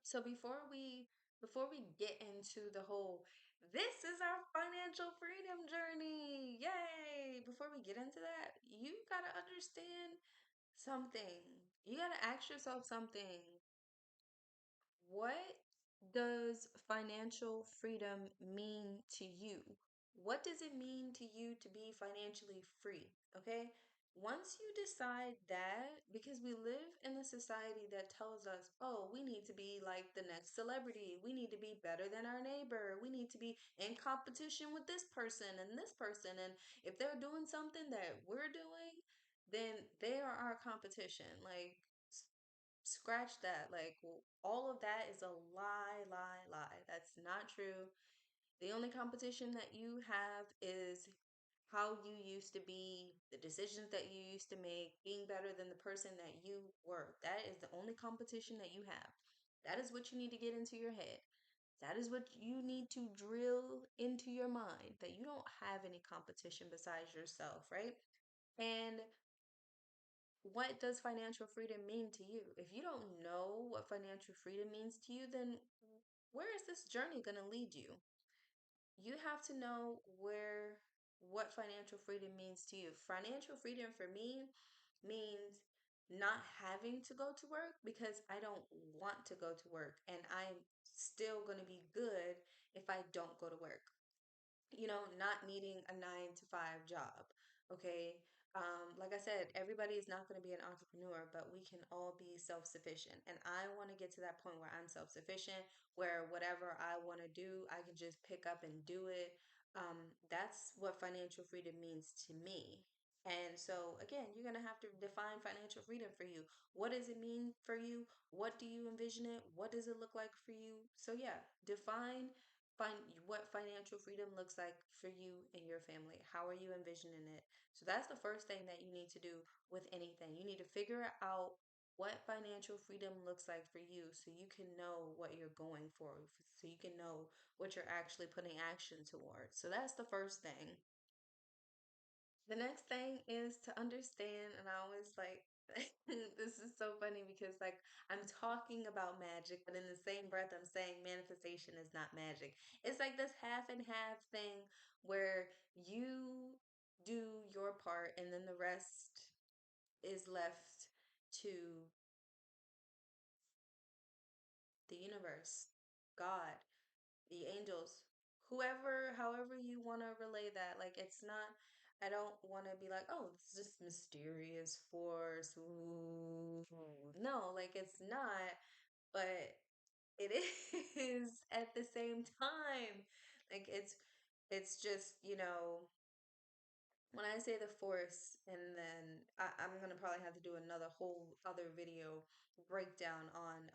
So before we get into the whole this is our financial freedom journey. Yay! Before we get into that, you got to understand something. You got to ask yourself something. What does financial freedom mean to you? What does it mean to you to be financially free? Okay. Once you decide that, because we live in a society that tells us, oh, we need to be like the next celebrity. We need to be better than our neighbor. We need to be in competition with this person and this person. And if they're doing something that we're doing, then they are our competition. Like, scratch that. Like, all of that is a lie, lie, lie. That's not true. The only competition that you have is how you used to be, the decisions that you used to make, being better than the person that you were. That is the only competition that you have. That is what you need to get into your head. That is what you need to drill into your mind, that you don't have any competition besides yourself, right? And what does financial freedom mean to you? If you don't know what financial freedom means to you, then where is this journey going to lead you? You have to know what financial freedom means to you. Financial freedom for me means not having to go to work because I don't want to go to work, and I'm still going to be good if I don't go to work. Not needing a 9 to 5 job. Okay. Like I said, everybody is not going to be an entrepreneur, but we can all be self sufficient. And I want to get to that point where I'm self sufficient, where whatever I want to do, I can just pick up and do it. That's what financial freedom means to me. And so, again, you're going to have to define financial freedom for you. What does it mean for you? What do you envision it? What does it look like for you? So, yeah, find what financial freedom looks like for you and your family. How are you envisioning it? So that's the first thing that you need to do with anything. You need to figure out what financial freedom looks like for you so you can know what you're going for, so you can know what you're actually putting action towards. So that's the first thing. The next thing is to understand, and I always like, this is so funny because, like, I'm talking about magic, but in the same breath, I'm saying manifestation is not magic. It's like this half and half thing where you do your part and then the rest is left to the universe, God, the angels, whoever, however you want to relay that. Like, it's not, I don't want to be like, oh, it's just mysterious force. Ooh. No, like, it's not, but it is at the same time. Like, it's just, when I say the force, and then I'm gonna probably have to do another whole other video breakdown on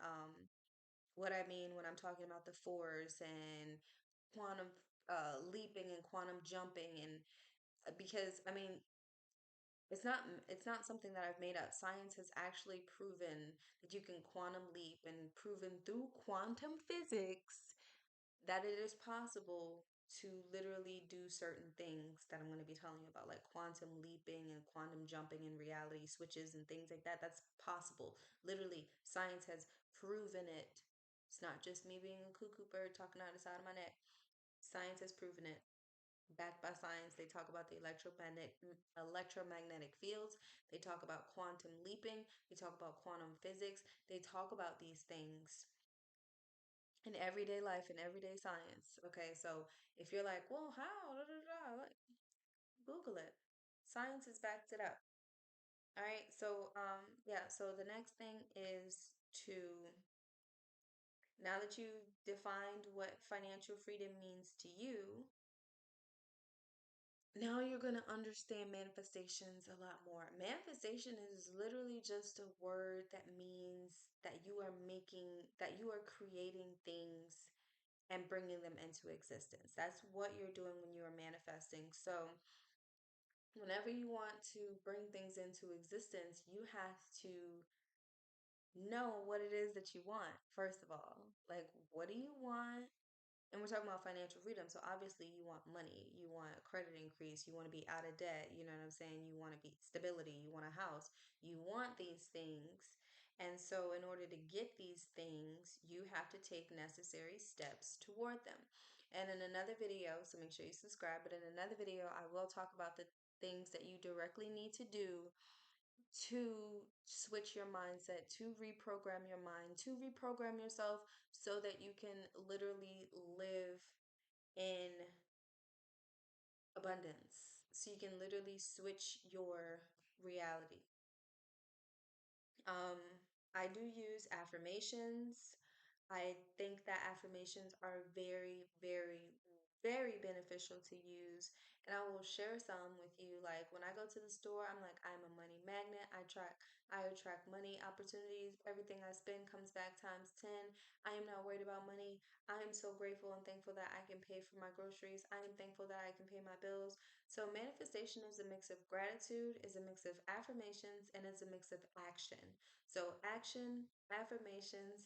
what I mean when I'm talking about the force and quantum leaping and quantum jumping, and because I mean it's not something that I've made up. Science has actually proven that you can quantum leap, and proven through quantum physics that it is possible to literally do certain things that I'm going to be telling you about, like quantum leaping and quantum jumping and reality switches and things like that. That's possible. Literally, science has proven it. It's not just me being a cuckoo bird talking out the side of my neck. Science has proven it. Backed by science, they talk about the electromagnetic fields. They talk about quantum leaping. They talk about quantum physics. They talk about these things in everyday life and everyday science. Okay, so if you're like, well, how? Da, da, da, like, Google it. Science has backed it up. All right, so yeah, so the next thing is to, now that you've defined what financial freedom means to you, now you're going to understand manifestations a lot more. Manifestation is literally just a word that means that that you are creating things and bringing them into existence. That's what you're doing when you are manifesting. So, whenever you want to bring things into existence, you have to know what it is that you want, first of all. Like, what do you want? And we're talking about financial freedom. So, obviously, you want money, you want a credit increase, you want to be out of debt. You know what I'm saying? You want to be stability, you want a house, you want these things. And so, in order to get these things, you have to take necessary steps toward them. And in another video, so make sure you subscribe, but in another video, I will talk about the things that you directly need to do to switch your mindset, to reprogram your mind, to reprogram yourself so that you can literally live in abundance. So you can literally switch your reality. Um, I do use affirmations. I think that affirmations are very, very, very beneficial to use. And I will share some with you. Like when I go to the store, I'm like, I'm a money magnet. I attract money opportunities. Everything I spend comes back times 10. I am not worried about money. I am so grateful and thankful that I can pay for my groceries. I am thankful that I can pay my bills. So manifestation is a mix of gratitude, is a mix of affirmations, and it's a mix of action. So action, affirmations,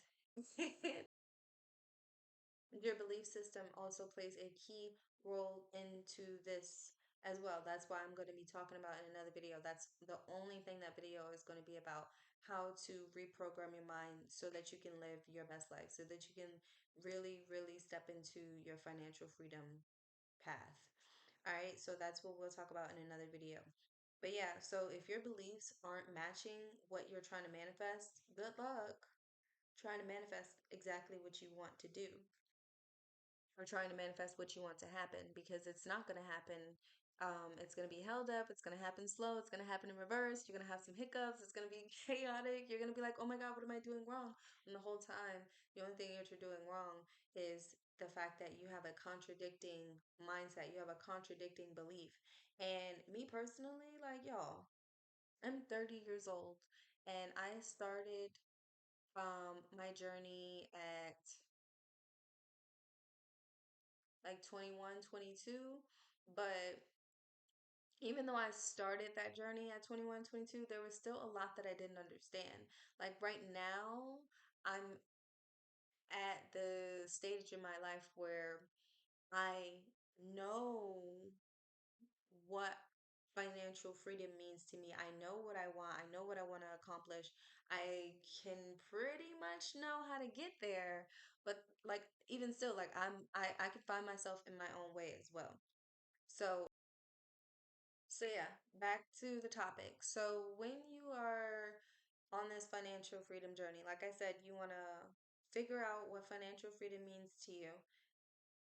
your belief system also plays a key role into this as well. That's why I'm going to be talking about in another video. That's the only thing that video is going to be about, how to reprogram your mind so that you can live your best life, so that you can really, really step into your financial freedom path. All right, so that's what we'll talk about in another video. But yeah, so if your beliefs aren't matching what you're trying to manifest, good luck trying to manifest exactly what you want to do, or trying to manifest what you want to happen, because it's not going to happen. It's going to be held up. It's going to happen slow. It's going to happen in reverse. You're going to have some hiccups. It's going to be chaotic. You're going to be like, oh my God, what am I doing wrong? And the whole time, the only thing that you're doing wrong is the fact that you have a contradicting mindset. You have a contradicting belief. And me personally, like, y'all, I'm 30 years old and I started my journey at like 21, 22. But even though I started that journey at 21, 22, there was still a lot that I didn't understand. Like right now, I'm at the stage in my life where I know what financial freedom means to me. I know what I want. I know what I want to accomplish. I can pretty much know how to get there. But like even still, like I can find myself in my own way as well. So yeah, back to the topic. So when you are on this financial freedom journey, like I said, you want to figure out what financial freedom means to you.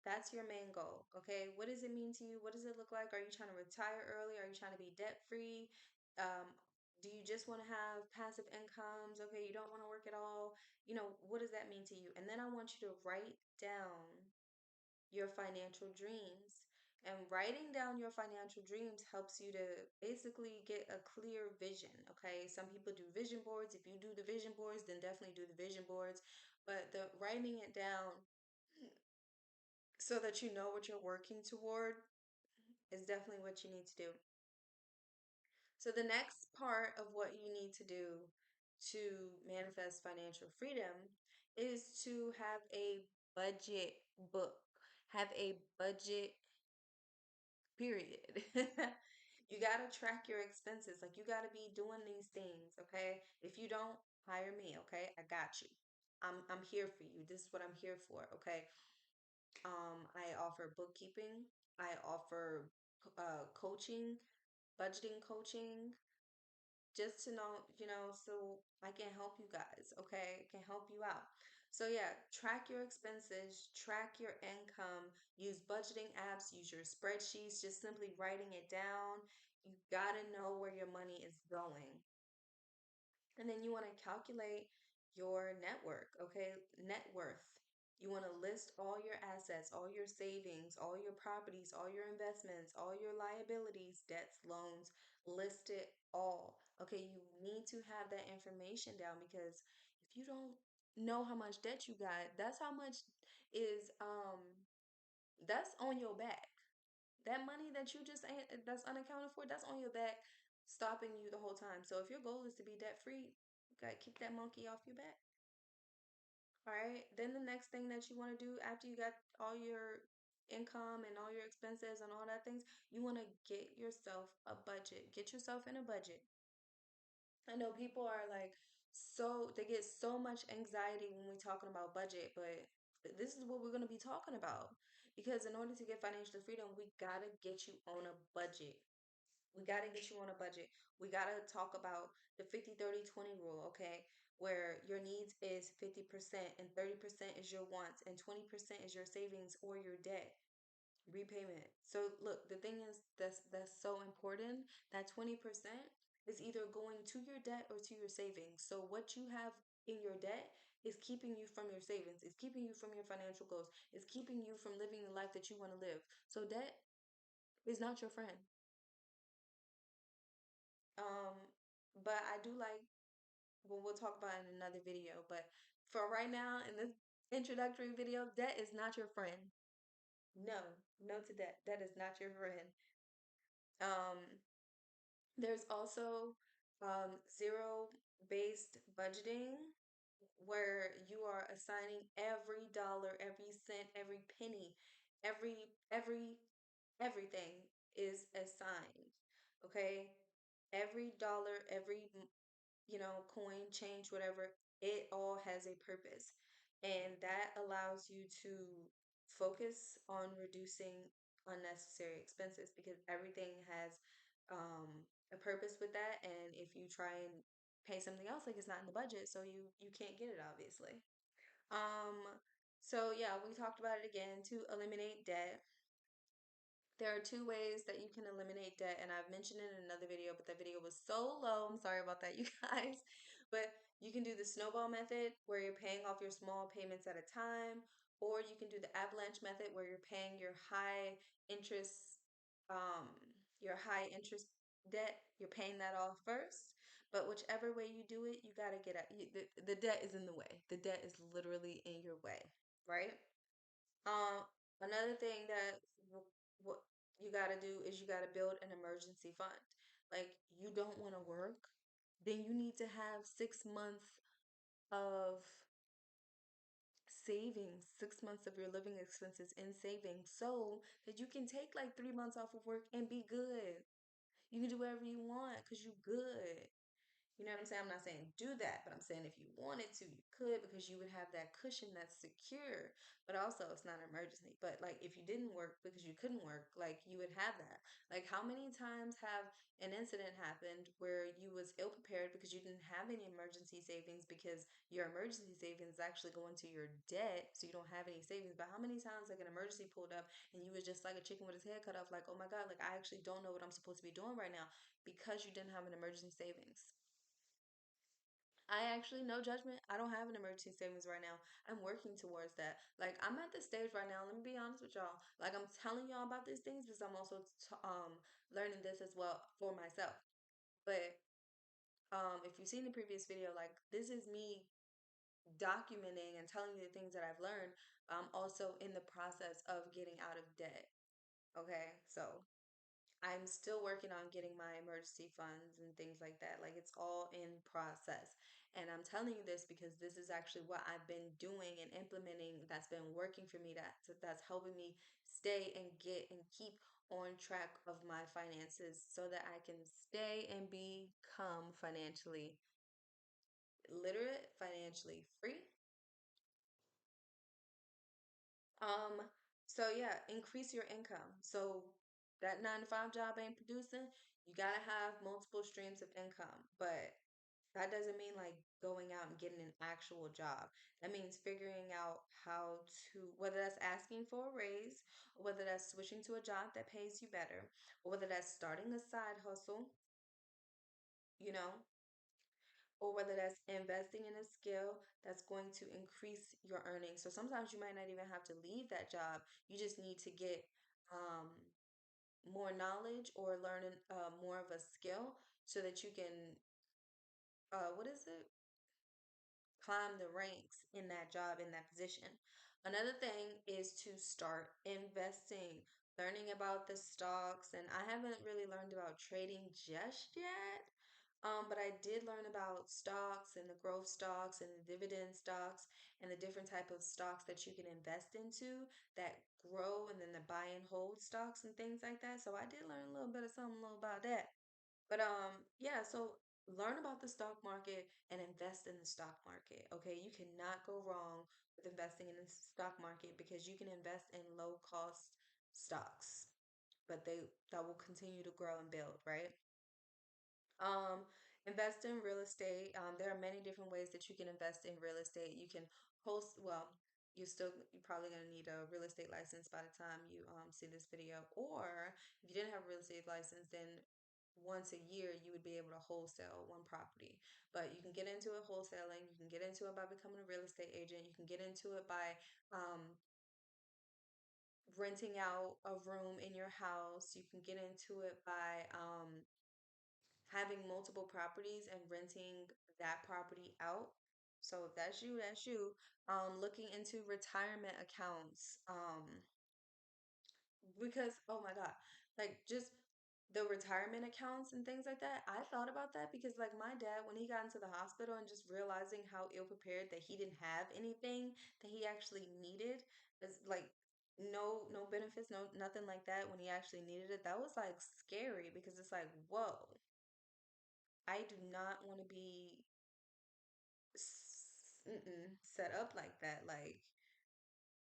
That's your main goal. Okay. What does it mean to you? What does it look like? Are you trying to retire early? Are you trying to be debt free? Um, do you just want to have passive incomes? Okay. You don't want to work at all. What does that mean to you? And then I want you to write down your financial dreams. And writing down your financial dreams helps you to basically get a clear vision. Okay. Some people do vision boards. If you do the vision boards, then definitely do the vision boards. But the writing it down so that you know what you're working toward is definitely what you need to do. So the next part of what you need to do to manifest financial freedom is to have a budget book. Have a budget, period. You got to track your expenses. Like you got to be doing these things, okay? If you don't, hire me, okay? I got you. I'm here for you. This is what I'm here for, okay? I offer bookkeeping. I offer coaching, budgeting coaching, just to know, so I can help you guys, okay? I can help you out. So yeah, track your expenses, track your income, use budgeting apps, use your spreadsheets, just simply writing it down. You gotta know where your money is going. And then you want to calculate your network, okay? Net worth. You want to list all your assets, all your savings, all your properties, all your investments, all your liabilities, debts, loans, list it all. Okay, you need to have that information down, because if you don't know how much debt you got, that's how much is that's on your back. That money that you just ain't, that's unaccounted for, that's on your back, stopping you the whole time. So if your goal is to be debt free, you gotta kick that monkey off your back. All right. Then the next thing that you want to do after you got all your income and all your expenses and all that things, you want to get yourself a budget. Get yourself in a budget. I know people are like, they get so much anxiety when we're talking about budget, but this is what we're going to be talking about. Because in order to get financial freedom, we got to get you on a budget. We got to get you on a budget. We got to talk about the 50/30/20 rule, okay? Where your needs is 50% and 30% is your wants and 20% is your savings or your debt repayment. So look, the thing is that's so important. That 20% is either going to your debt or to your savings. So what you have in your debt is keeping you from your savings. It's keeping you from your financial goals. It's keeping you from living the life that you want to live. So debt is not your friend. Um, but I do like, well, we'll talk about it in another video. But for right now, in this introductory video, debt is not your friend. No, no to debt. That is not your friend. Um, there's also zero-based budgeting, where you are assigning every dollar, every cent, every penny, everything is assigned. Okay? Every dollar, every coin, change, whatever, it all has a purpose. And that allows you to focus on reducing unnecessary expenses because everything has a purpose with that. And if you try and pay something else, like it's not in the budget, so you can't get it, obviously. Um, so yeah, we talked about it again to eliminate debt. There are two ways that you can eliminate debt, and I've mentioned it in another video, but that video was so low. I'm sorry about that, you guys. But you can do the snowball method where you're paying off your small payments at a time, or you can do the avalanche method where you're paying interest, um, your high interest debt. You're paying that off first. But whichever way you do it, you gotta get out. The debt is in the way. The debt is literally in your way, right? Um, Another thing that what you got to do is you got to build an emergency fund. Like you don't want to work, then you need to have 6 months of savings, 6 months of your living expenses in savings, so that you can take like 3 months off of work and be good. You can do whatever you want because you good. You know what I'm saying? I'm not saying do that, but I'm saying if you wanted to, you could because you would have that cushion that's secure. But also, it's not an emergency. But like if you didn't work because you couldn't work, like you would have that. Like how many times have an incident happened where you was ill prepared because you didn't have any emergency savings because your emergency savings is actually going to your debt, so you don't have any savings. But how many times like an emergency pulled up and you was just like a chicken with his head cut off, like, oh my God, like I actually don't know what I'm supposed to be doing right now because you didn't have an emergency savings. I actually, no judgment. I don't have an emergency savings right now. I'm working towards that. Like, I'm at the stage right now. Let me be honest with y'all. Like, I'm telling y'all about these things because I'm also learning this as well for myself. But if you've seen the previous video, like, this is me documenting and telling you the things that I've learned. I'm also in the process of getting out of debt. Okay, so I'm still working on getting my emergency funds and things like that. Like it's all in process. And I'm telling you this because this is actually what I've been doing and implementing that's been working for me, that's helping me stay and get and keep on track of my finances so that I can stay and become financially literate, financially free. Um, so yeah, increase your income. So that 9 to 5 job ain't producing, you gotta have multiple streams of income. But that doesn't mean like going out and getting an actual job. That means figuring out how to, whether that's asking for a raise, or whether that's switching to a job that pays you better, or whether that's starting a side hustle, you know, or whether that's investing in a skill that's going to increase your earnings. So sometimes you might not even have to leave that job. You just need to get um, more knowledge or learn more of a skill so that you can, what is it? Climb the ranks in that job, in that position. Another thing is to start investing, learning about the stocks. And I haven't really learned about trading just yet. But I did learn about stocks and the growth stocks and the dividend stocks and the different type of stocks that you can invest into that grow and then the buy and hold stocks and things like that. So I did learn a little bit of something a little about that. But yeah, so learn about the stock market and invest in the stock market. Okay, you cannot go wrong with investing in the stock market because you can invest in low cost stocks, but they that will continue to grow and build, right? Um, Invest in real estate. There are many different ways that you can invest in real estate. You can host, well, you're probably gonna need a real estate license by the time you see this video. Or if you didn't have a real estate license, then once a year you would be able to wholesale one property. But you can get into it wholesaling, you can get into it by becoming a real estate agent, you can get into it by um renting out a room in your house, you can get into it by having multiple properties and renting that property out. So if that's you, that's you. Looking into retirement accounts. Because oh my God, like just the retirement accounts and things like that. I thought about that because like my dad, when he got into the hospital and just realizing how ill prepared that he didn't have anything that he actually needed, is like no benefits, no nothing like that when he actually needed it. That was like scary because it's like, whoa, I do not want to be set up like that. Like,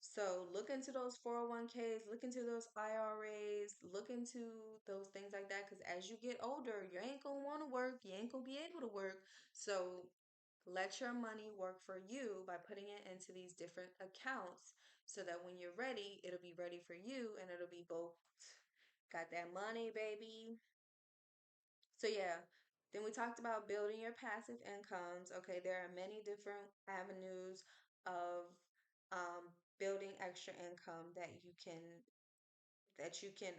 so look into those 401ks, look into those IRAs, look into those things like that. Because as you get older, you ain't gonna want to work, you ain't gonna be able to work. So let your money work for you by putting it into these different accounts so that when you're ready, it'll be ready for you and it'll be both. Got that money, baby. So yeah, then we talked about building your passive incomes. Okay, there are many different avenues of building extra income that you can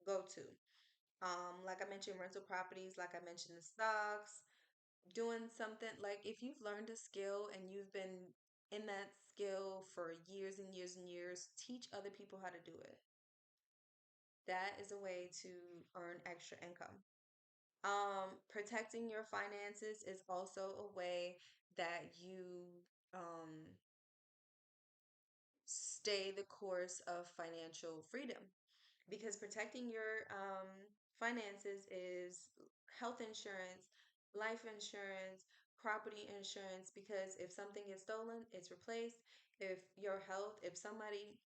go to. Like I mentioned, rental properties. Like I mentioned, the stocks. Doing something like if you've learned a skill and you've been in that skill for years and years and years, teach other people how to do it. That is a way to earn extra income. Protecting your finances is also a way that you um, stay the course of financial freedom because protecting your finances is health insurance, life insurance, property insurance. Because if something is stolen, it's replaced. If your health, if somebody,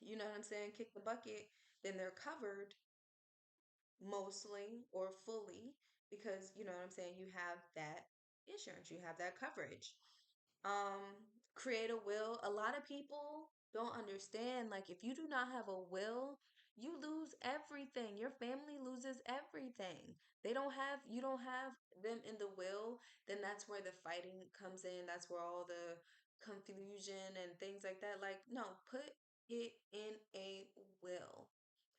you know what I'm saying, kick the bucket, then they're covered mostly or fully because you know what I'm saying, you have that insurance, you have that coverage. Create a will. A lot of people don't understand, like if you do not have a will, you lose everything. Your family loses everything. You don't have them in the will, then that's where the fighting comes in. That's where all the confusion and things like that. Like, no, put it in a will.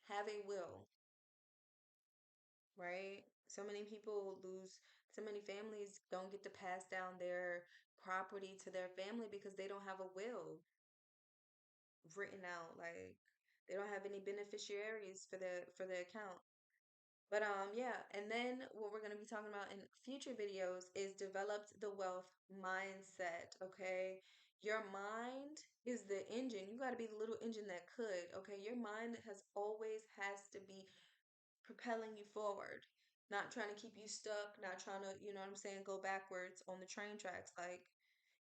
Have a will, right? So many people lose, so many families don't get to pass down their property to their family because they don't have a will written out. Like they don't have any beneficiaries for the account. But yeah, and then what we're going to be talking about in future videos is developed the wealth mindset, okay? Your mind is the engine. You got to be the little engine that could, okay? Your mind has to be propelling you forward, not trying to keep you stuck, not trying to, you know what I'm saying, go backwards on the train tracks. Like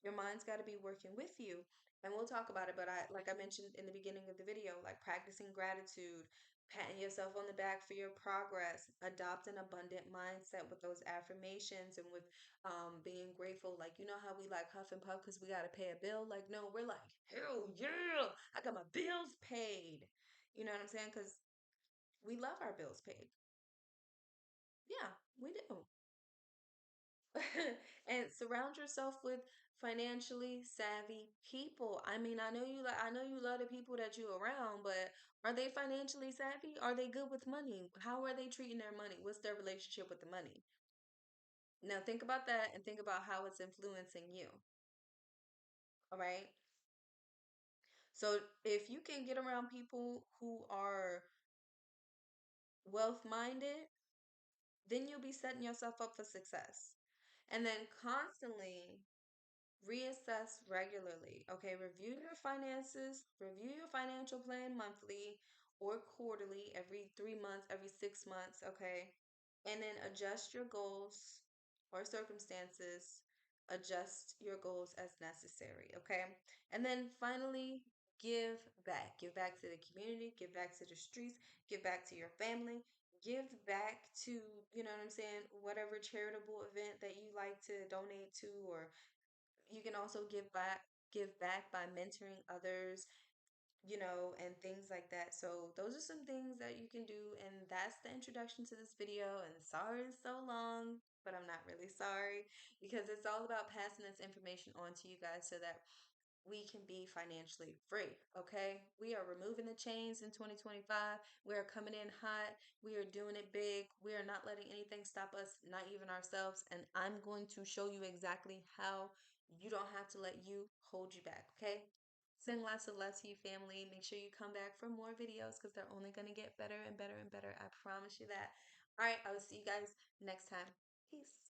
your mind's got to be working with you. And we'll talk about it, but like I mentioned in the beginning of the video, like practicing gratitude, patting yourself on the back for your progress, adopt an abundant mindset with those affirmations and with being grateful. Like, you know how we like huff and puff because we got to pay a bill? Like, no, we're like, hell yeah, I got my bills paid. You know what I'm saying? Because we love our bills paid. Yeah, we do. And surround yourself with financially savvy people. I mean, I know you love the people that you're around, but are they financially savvy? Are they good with money? How are they treating their money? What's their relationship with the money? Now think about that and think about how it's influencing you. All right? So if you can get around people who are wealth minded, then you'll be setting yourself up for success. And then constantly reassess regularly. Okay, review your finances, review your financial plan monthly or quarterly, every 3 months, every 6 months. Okay, and then adjust your goals or circumstances, adjust your goals as necessary, okay? And then finally, give back to the community, give back to the streets, give back to your family, give back to, you know what I'm saying, whatever charitable event that you like to donate to, or you can also give back by mentoring others, and things like that. So those are some things that you can do, and that's the introduction to this video. And sorry it's so long, but I'm not really sorry, because it's all about passing this information on to you guys so that we can be financially free. Okay, we are removing the chains in 2025. We are coming in hot. We are doing it big. We are not letting anything stop us, not even ourselves. And I'm going to show you exactly how you don't have to let you hold you back. Okay, send lots of love to you, family. Make sure you come back for more videos, because they're only going to get better and better and better. I promise you that. All right, I will see you guys next time. Peace.